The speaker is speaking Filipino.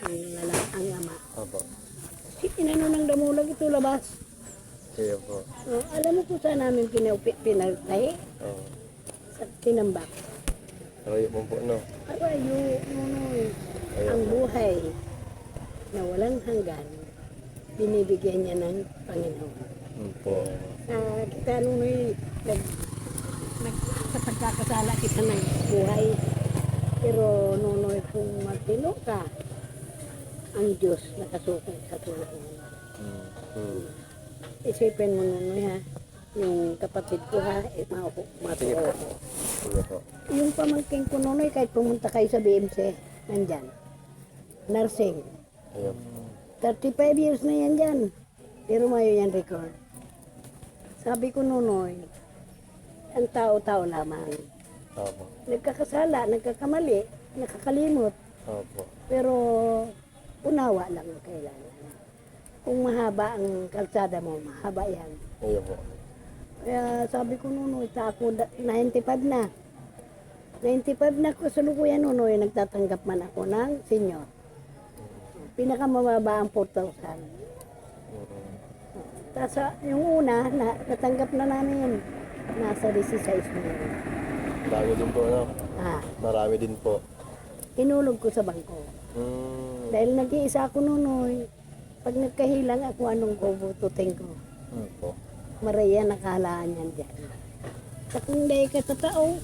ang ama. Opo. Inano ng damulag ito labas. Kaya po. Alam mo kung saan namin pinagtay? Oo. Sa tinambak. Arayo po po, no? Arayo, ang buhay na walang hanggan, binibigyan niya ng Panginoon. Po. Kita sa pagkakasala kita ng buhay. Pero nunoy kung matino ka, ang Diyos nakasukat sa tulong mo. Isipin mo nunoy ha, yung kapatid ko ha, Sige po. matuo. Sige po. Yung pamangking ko nunoy, kahit pumunta kayo sa BMC, nandyan. Nursing. Ayun. 35 years na yan dyan. Pero mayo yan record. Sabi ko nunoy, ang tao-tao lamang. Opo. Nagkakasala, nagkakamali, nakakalimot. Opo. Pero unawa lang ang kailangan. Kung mahaba ang kalsada mo, mahaba yan. Ayun po. Kaya sabi ko nunoy, ako 95 na. 95 na ko sa lukuyan nunoy, nagtatanggap man ako ng senior. Pinakamababa ang 4,000. Tapos yung una, natanggap na namin, nasa 16 na yun. Marami din po, no? Marami din po. Inulog ko sa bangko. Dahil nag-iisa ako nunoy, pag nagkahilang ako anong kubututin ko. Po. Maria nakahalaan yan dyan. Sa kung dahil ka sa tao,